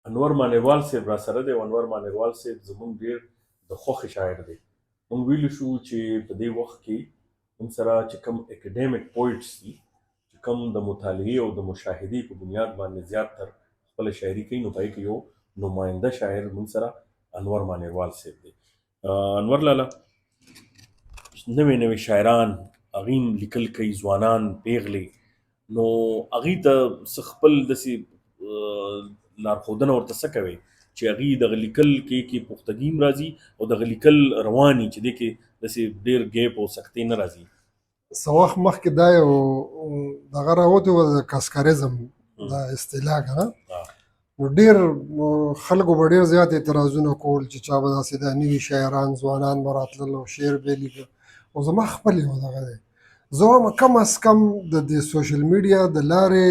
انور مانیوال صاحب را سره دی. انور مانیوال صاحب زموږ ډېر د خوښې شاعر دی. موږ ویلو شو چې په دې وخت کې موږ سره چې کوم اکیډیمک پویټس دي، چې کوم د مطالعې او د مشاهدې په بنیاد باندې زیات تر خپله شاعري کوي، نو په هغې کې یو نماینده شاعر موږ سره انور مانیوال صاحب دی. انور لاله نوې نوې شاعران هغوی لیکل کوي، ځوانان پیغلې، نو هغوی ته څه خپل داسې لارښودنه ورته څه کوئ چې هغوی دغه لیکل کې پختګي هم راځي او دغه لیکل رواني چې دې کې داسې ډېر ګیپ او سختۍ نه راځي؟ څه وخت مخکې دا یو دغه راوتی وه، د کاسکاریزم دا اصطلاح که نه، نو ډېر خلکو به ډېر زیات اعتراضونه کول چې چا به داسې دا نوي شاعران ځوانان به راتلل او شعر به یې لیکه. او زما خپل یو دغه دی، زه وایم کم از کم د دې سوشل میډیا د لارې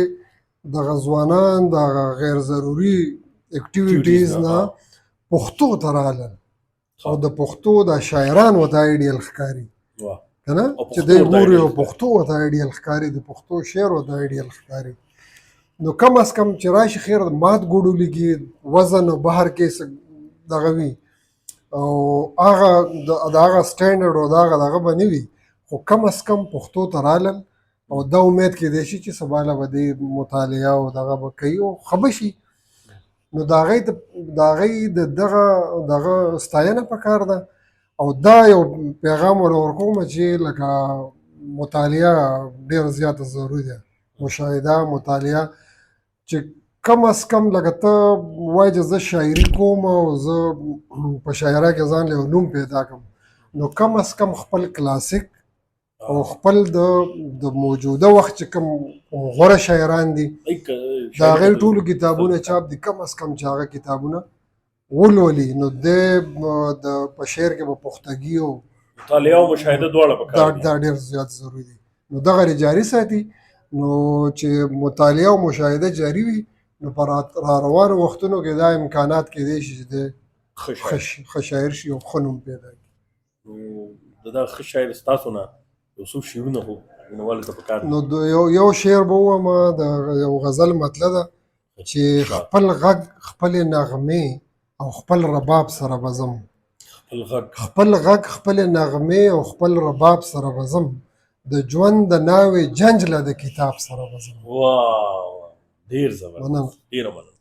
دغه ځوانان دغه غیر ضروري اکټیویټیز نه پښتو ته راغلل او د پښتو د شاعران ورته ایډیل ښکاري که نه، چې دی ګوري او پښتو ورته ایډیل ښکاري، د پښتو شعر ورته ایډیل ښکاري. نو کم از کم چې راشي خیر مات ګوډو لیکي، وزن او بهر کې دغه وي او هغه د هغه سټینډرډ او د هغه دغه به نه وي، خو کم از کم پښتو ته رالل او دا امید کېدی شي چې سبا له به دې مطالعه او دغه به کوي او ښه به شي. نو د هغوی د دغه ستاینه پکار ده او دا یو پیغام ورته ورکوم چې لکه مطالعه ډېره زیاته ضروري ده، مشاهده مطالعه، چې کم از کم لکه ته وایې چې زه شاعري کوم او زه په شاعرۍ کې ځان له یو نوم پیدا کړم، نو کم از کم خپل کلاسیک او خپل د موجوده وخت چې کوم غوره شاعران دي د هغوی ټولو کتابونه چاپ دي، کم از کم چې هغه کتابونه ولولي، نو دی په شعر کې به پختګي او مطالعه او مشاهده دواړه پکار دي. دا ډېر زیات ضروري دي. نو دغه جاري ساتي، نو چې مطالعه او مشاهده جاري وي، نو په را روانو وختونو کې دا امکانات کېدی شي چې دی ښه شاعر شي او ښه نوم پیدا کړي. د دغه ښه شاعر ستاسو نه یو څو شعرونه خو مینوالو ته پکار دي. نو یو شعر به ووایم، د یو غزل مطلع ده چې خپل غږ خپلې نغمې او خپل رباب سره به ځم، خپل غږ خپلې نغمې او خپل رباب سره به ځم، د ژوند د ناوې جنج له د کتاب سره به ځم. واو ډېر زبردست، ډېره مننه.